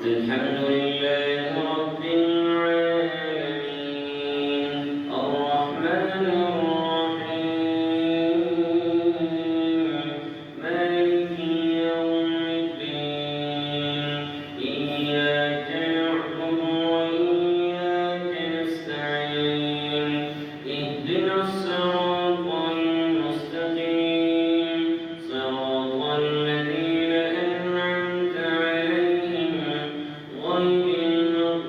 الحمد لله رب العالمين الرحمن الرحيم مالك يوم الدين إياك نعبد وإياك نستعين اهدنا الصراط المستقيم صراط الذين أنعمت عليهم غير المغضوب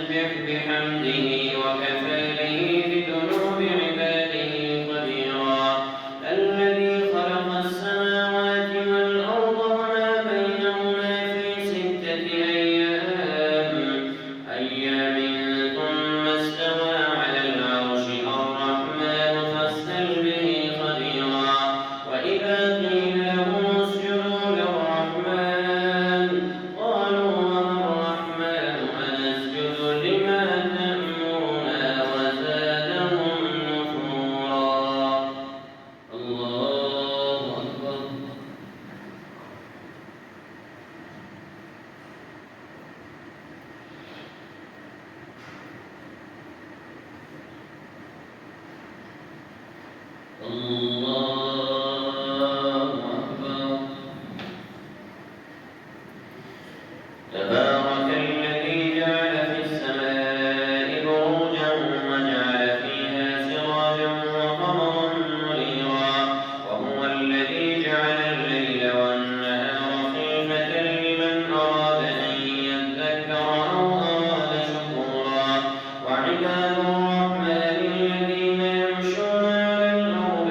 فسبح بحمده وكفى به بذنوب عباده خبيرا الذي خلق السماوات والأرض وما بينهما في 6 أيام ثم استوى على العرش الرحمن فاسأل به خبيرا وإذا قيل لهم اسجدوا للرحمن قالوا وما الرحمن أنسجد لما تأمرنا وزادهم نفورا الله أكبر الله أكبر تبارك الذي جعل في السماء بروجا وجعل فيها سراجا وقمرا منيرا وهو الذي جعل الليل والنهار خلفة لمن أراد أن يذكر أو أراد شكورا وعباد الرحمن الذين يمشون على الأرض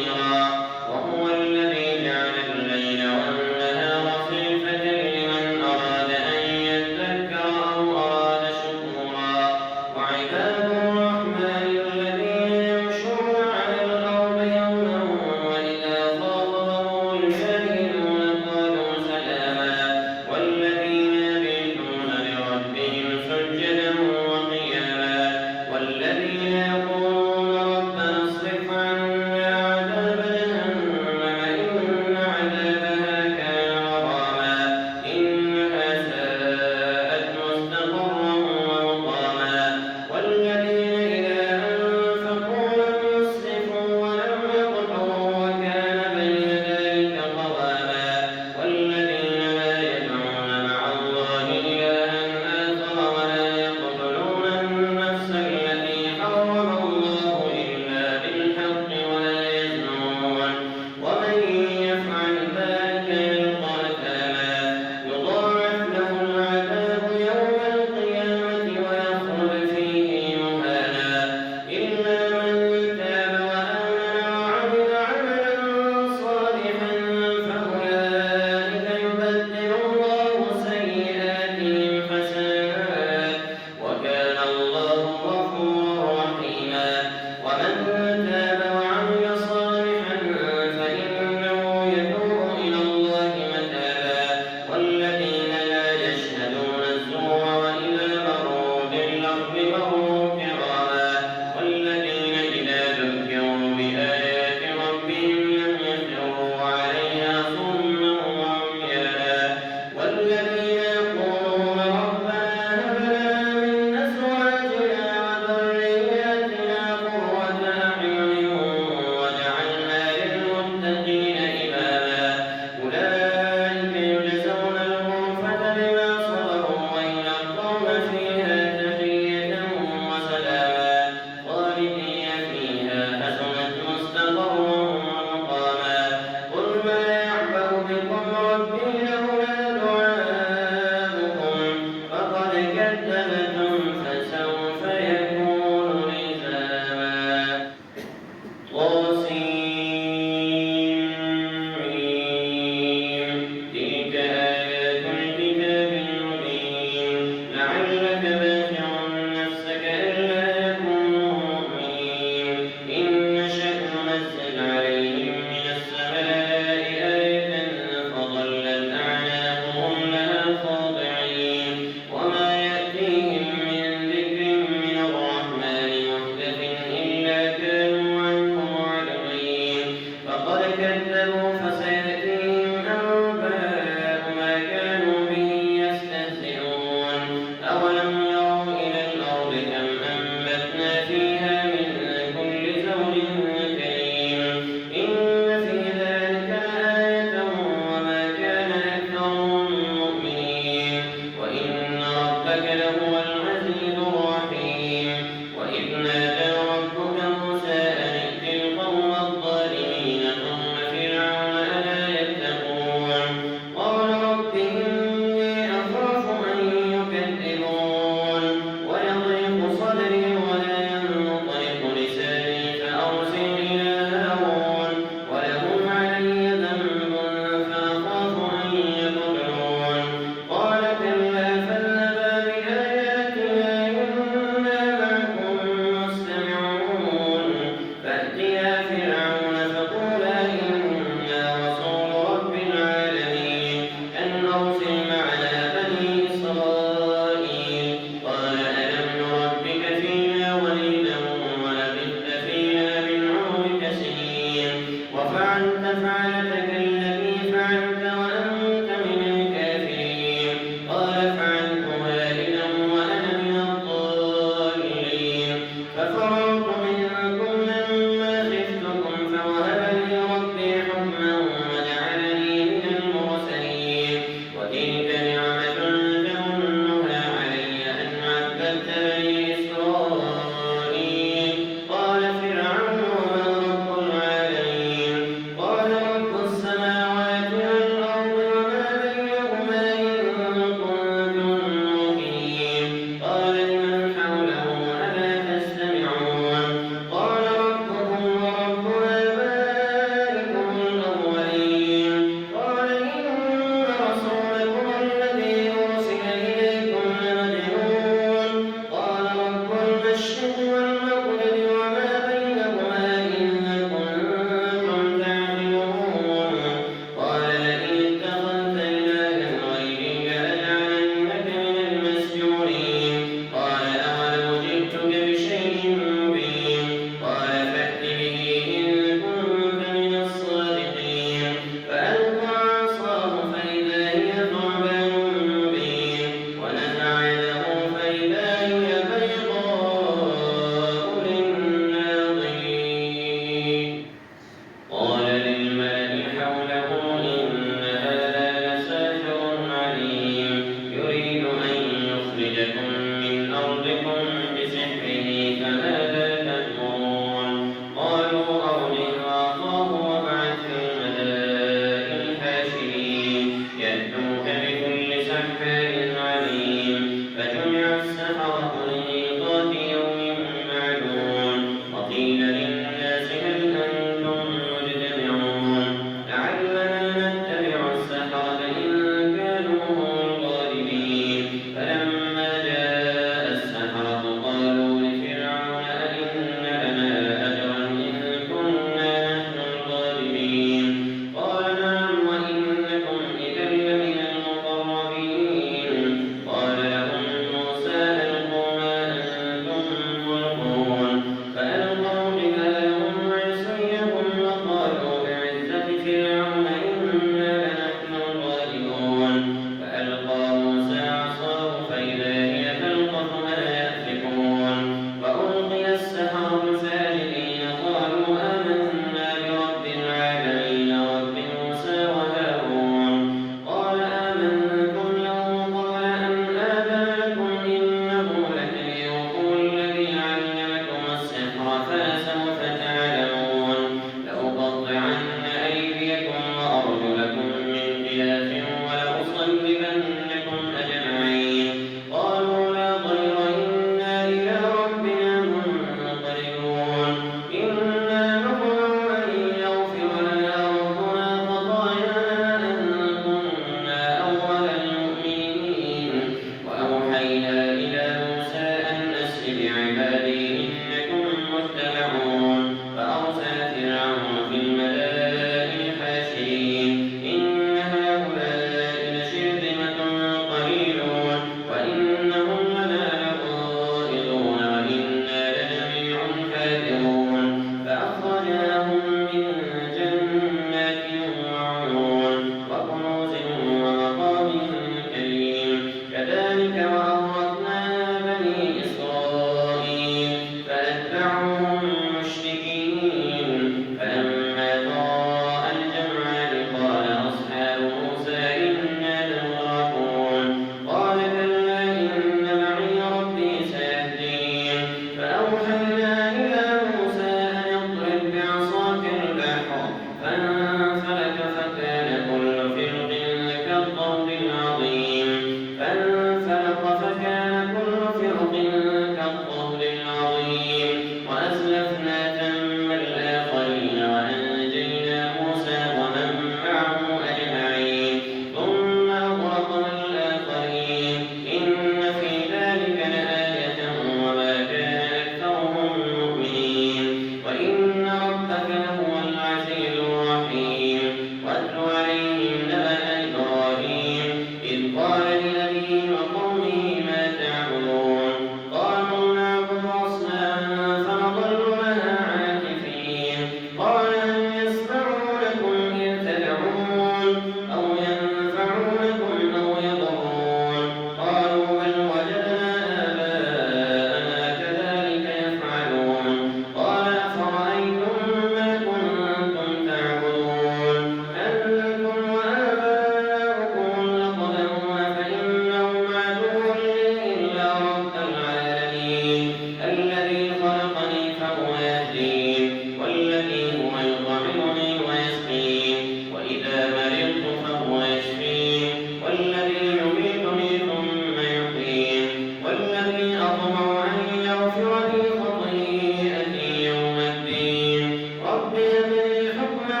ربك لهو العزيز الرحيم واتل عليهم نبأ إبراهيم إذ قال لأبيه وقومه ما تعبدون قالوا نعبد أصناما فنظل لها عاكفين قال هل يسمعونكم إذ تدعون أو ينفعونكم أو يضرون قالوا بل وجدنا آباءنا كذلك يفعلون قال أفرأيتم ما كنتم تعبدون أنتم وآباؤكم الأقدمون فإنهم عدو لي إلا رب العالمين الذي خلقني فهو يهدين والذي هو يطعمني ويسقين وإذا مرضت فهو يشفين والذي يميتني ثم يحيين والذي أطمع أن يغفر لي خطيئتي يوم الدين رب هب لي حكما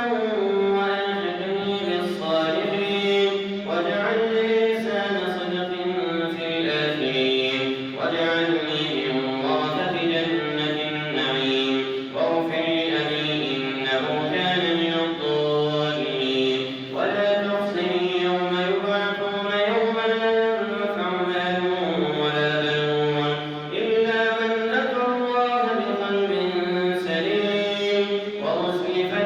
وألحقني بالصالحين واجعل لي لسان صدق في الآخرين واجعلني من ورثة جنة النعيم واغفر لأبي إنه كان من الضالين ولا تخزني يوم يبعثون يوم لا ينفع مال ولا بنون إلا من أتى الله بقلب سليم وأزلفت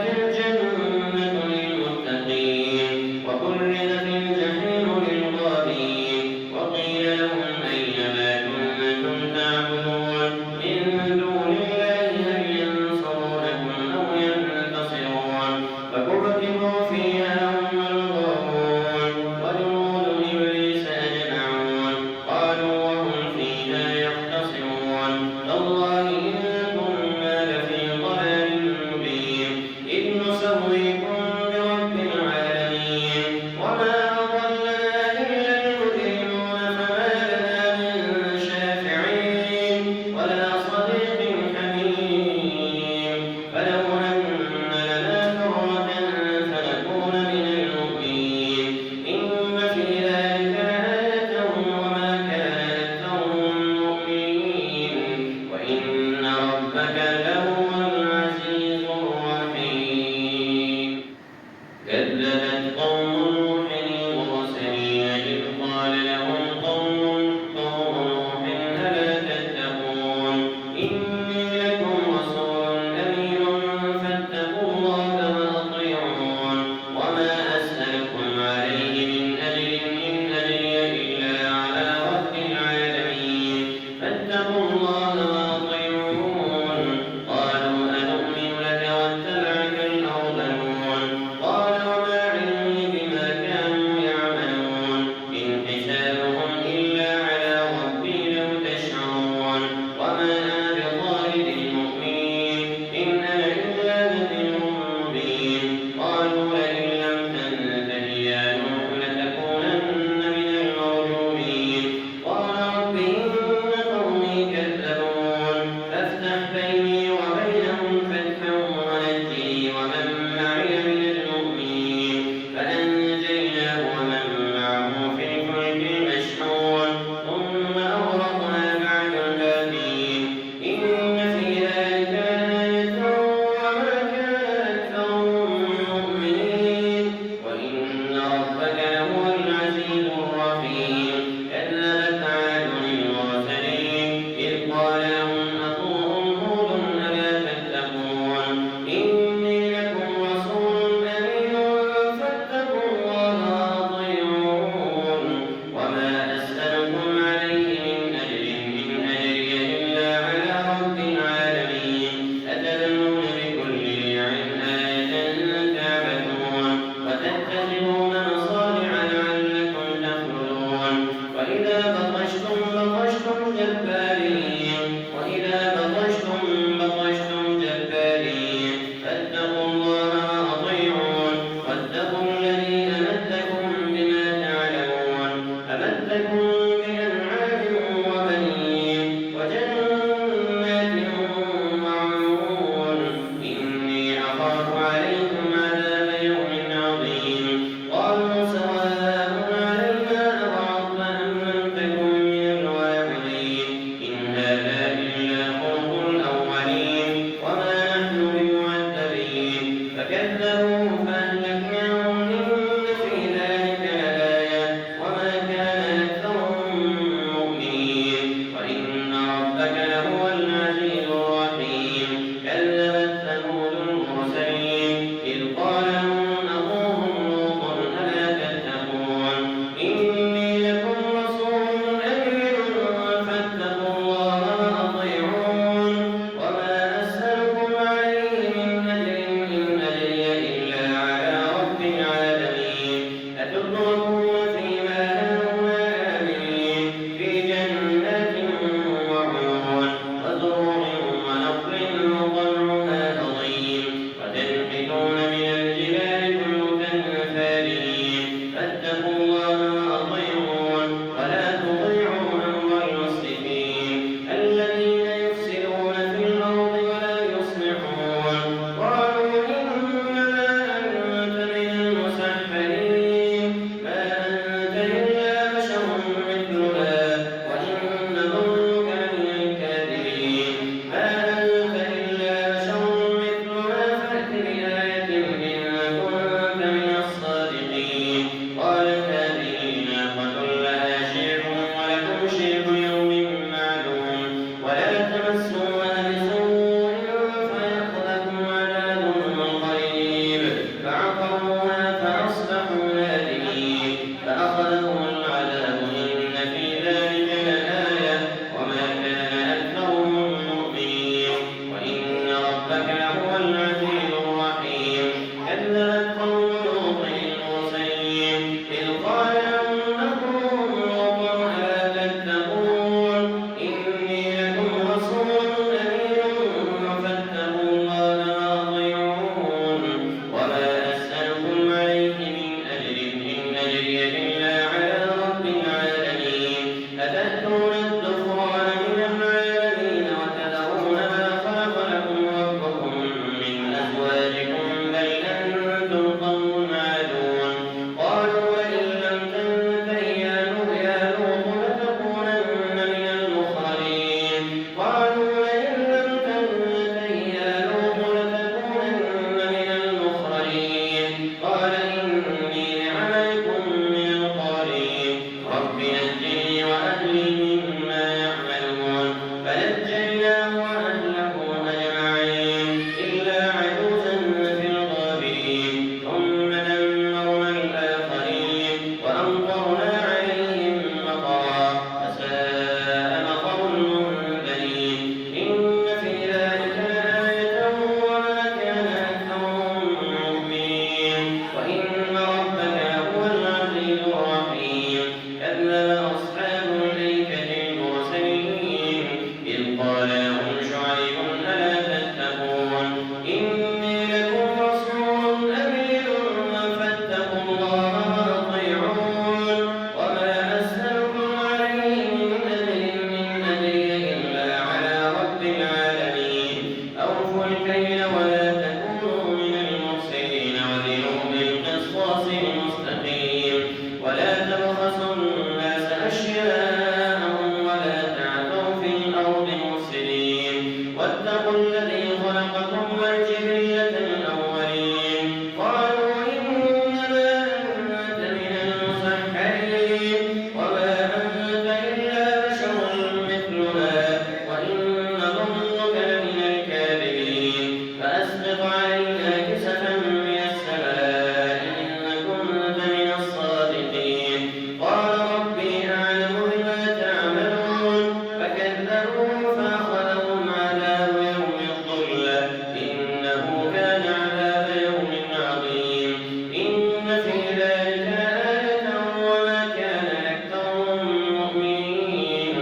علينا كسفا من السماء إن كنت من الصادقين قال ربي أعلم بما تعملون فكذبوه فأخذهم عذاب يوم الظلة إنه كان عذاب يوم عظيم إن في ذلك لآية وما كان أكثرهم مؤمنين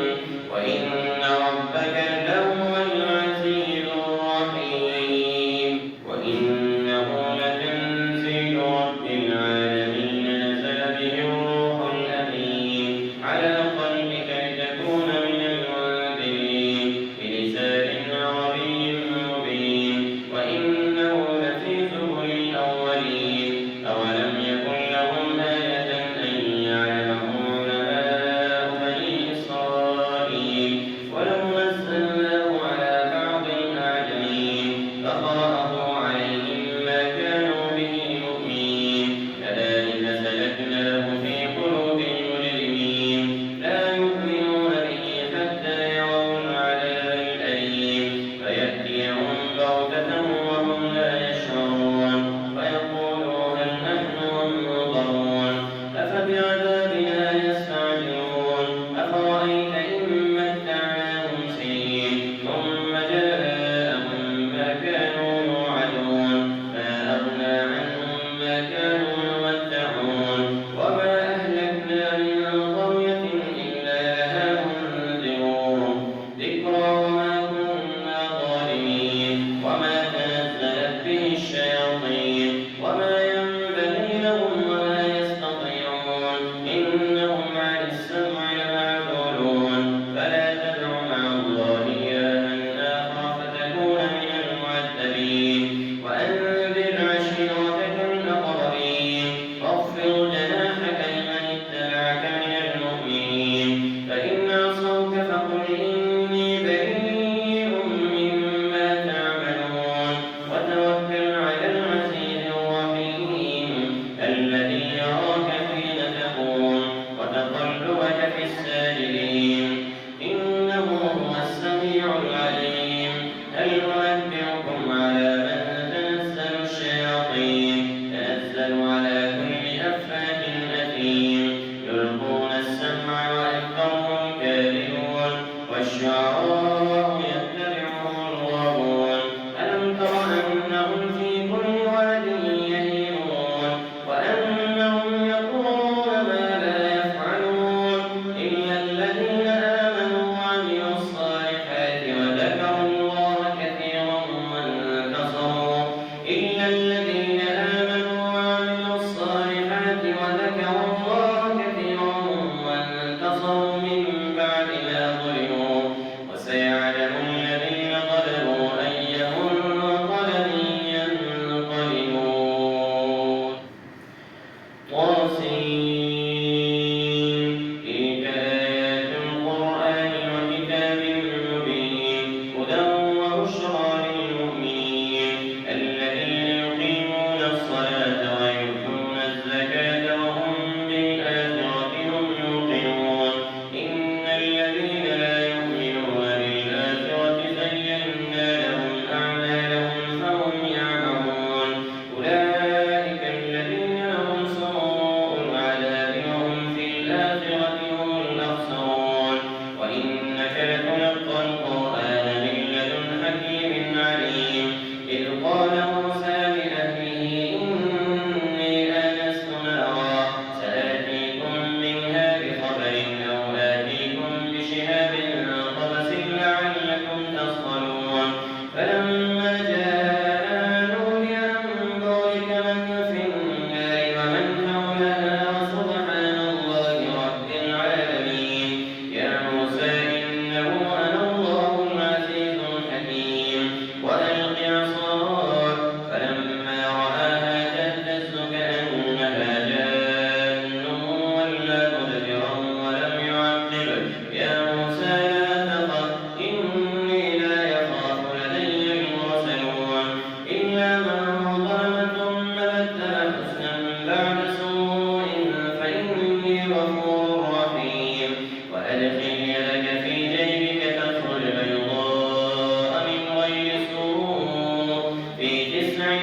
وإن ربك لهو العزيز الرحيم وإنه لتنزيل رب العالمين نزل به الروح الأمين على قلبك لتكون من المنذرين بلسان عربي مبين وإنه لفي زبر الأولين أولم يكن لهم آية أن يعلمه علماء بني إسرائيل ولو نزلناه على بعض الأعجمين فقرأه عليهم ما كانوا به مؤمنين كذلك سلكناه في قلوب المجرمين لا يؤمنون به حتى يروا العذاب الأليم فيأتيهم بغتة وهم لا يشعرون فيقولوا هل نحن منظرون أفبعذابنا يستعجلون أفرأيت إن متعناهم سنين ثم جاءهم ما كانوا يوعدون ما أغنى عنهم ما كانوا يمتعون وما أهلكنا من قرية إلا لها منذرون ذكرى وما كنا ظالمين وما تنزلت به الشياطين وما ينبغي لهم وما يستطيعون إنهم عن السمع لمعزولون فلا تدع مع الله إلها آخر فتكون من المعذبين وأنذر عشيرتك الأقربين واخفض جناحك لمن اتبعك من المؤمنين فإن عصوك فقل إني بريء مما تعملون وتوكل على العزيز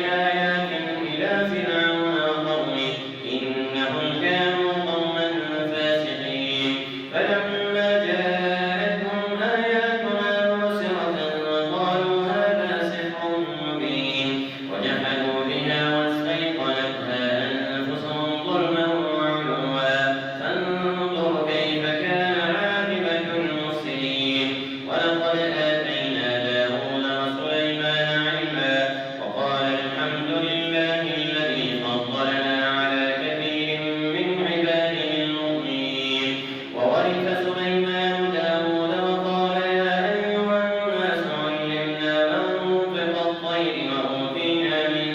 بآيات إلى فرعون وقومه إنهم كانوا قوما فاسقين فلما جاءتهم آياتنا مبصرة قالوا هذا سحر مبين وجحدوا بها واستيقنتها أنفسهم ظلما وعلوا فانظر كيف كان عاقبة المفسدين ولقد آتينا داود وسليمان علما وقال الحمد لله الذي فضلنا على كثير من عباده المؤمنين وورث سليمان داود وقال يا أيها الناس علمنا منطق الطير وأوتينا من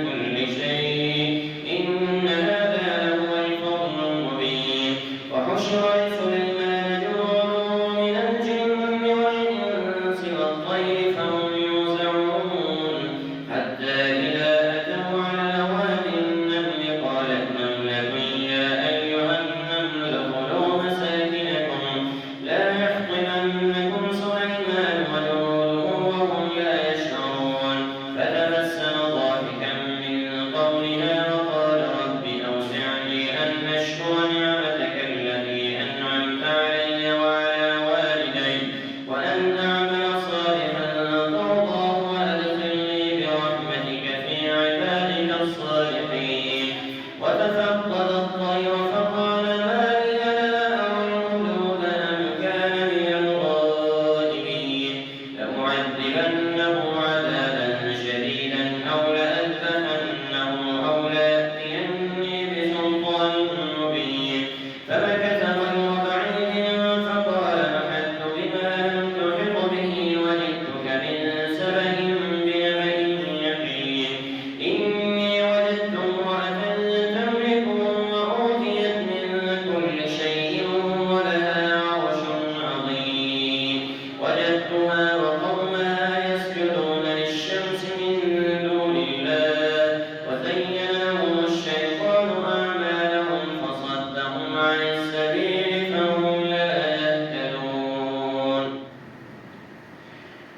كل شيء إن هذا لهو الفضل المبين وحشر لسليمان جنوده من الجن والإنس والطير فهم يوزعون حتى إذا أتوا على واد النمل قالت نملة يا أيها النمل ادخلوا مساكنكم لا يحطمنكم سليمان وجنوده وهم لا يشعرون فتبسم ضاحكا من قولها وقال رب أوزعني أن أشكر نعمتك التي أنعمت علي وعلى والدي وأن أعمل صالحا ترضاه وأدخلني برحمتك في عبادك الصالحين وتفقد الطير فقال ما لي لا أرى الهدهد أم كان من الغائبين لأعذبنه عذابا شديدا أو لأذبحنه أو ليأتيني بسلطان مبين فمكث غير بعيد فقال أحدت بما لم تحط به وجئتك من سبأ بنبأ يقين إني وجدت امرأة تملكهم وأوتيت من كل شيء ولها عرش عظيم وجدتها وقومها يسجدون للشمس من دون الله وزين لهم الشيطان أعمالهم فصدهم عن السبيل فهم لا يهتدون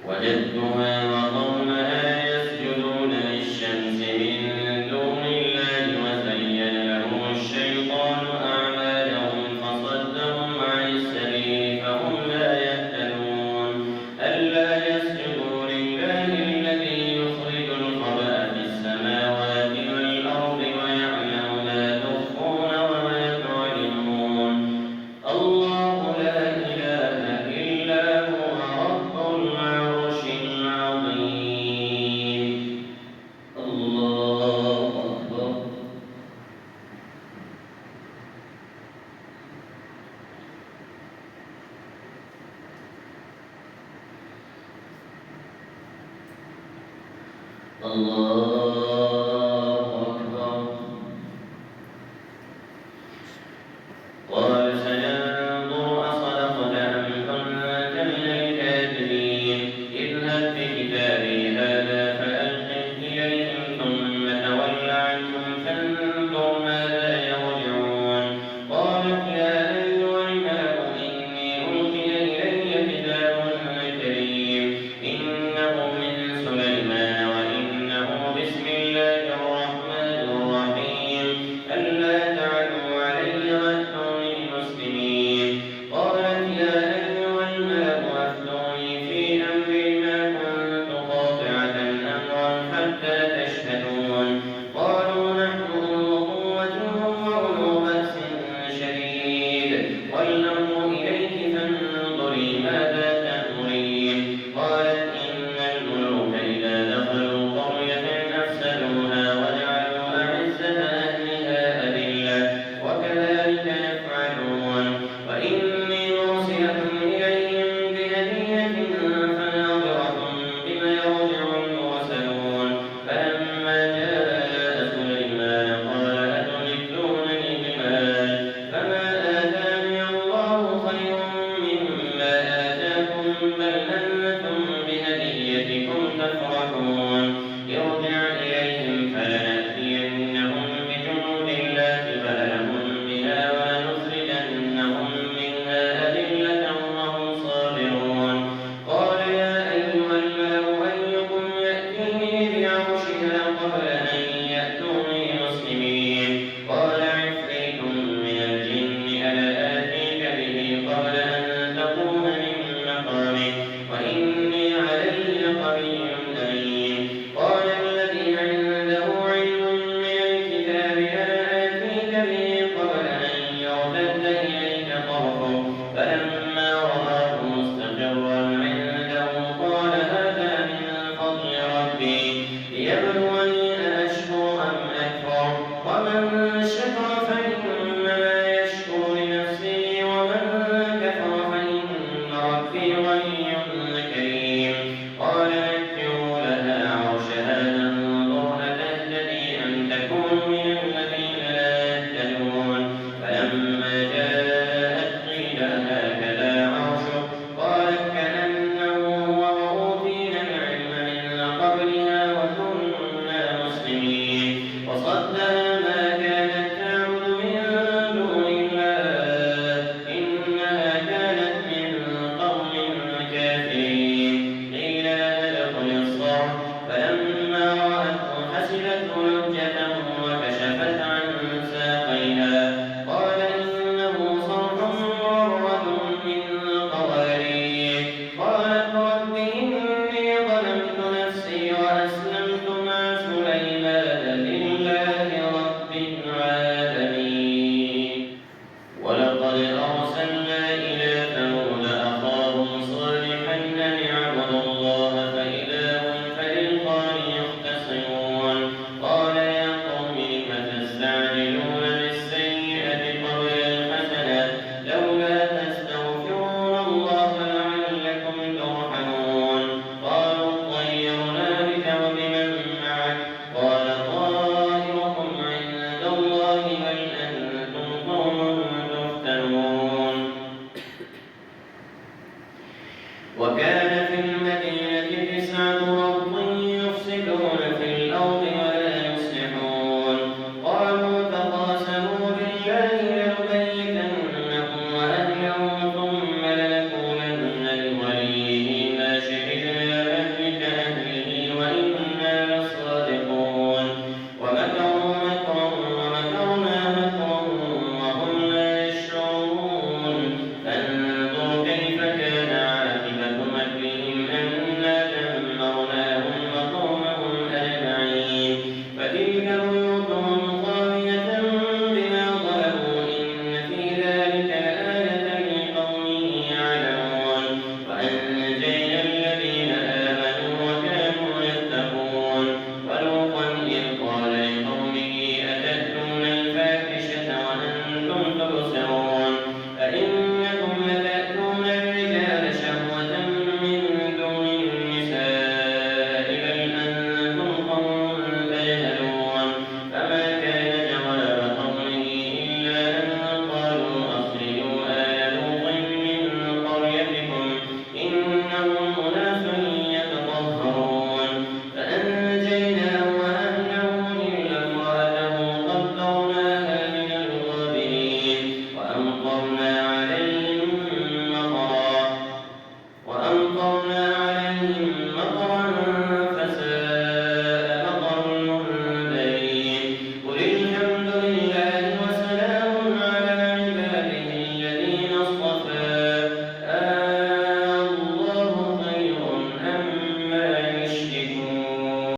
وجدتها وقومها يسجدون للشمس من دون الله وزين لهم الشيطان أعمالهم فصدهم عن السبيل فهم لا يهتدون ألا يسجدوا لله الذي يخرج الخبأ في السماوات والأرض ويعلم ما تخفون وما تعلنون الله لا إله إلا هو رب العرش العظيم الله أكبر الله أكبر قال سينظر أصدقت أم كنت من الكاذبين اذهب بكتابي هذا فألقه إليهم ثم تول عنهم فانظر ماذا يرجعون قالت يا أيها الملأ إني ألقي إلي كتاب كريم إنه من سليمان وإنه بسم الله وصدها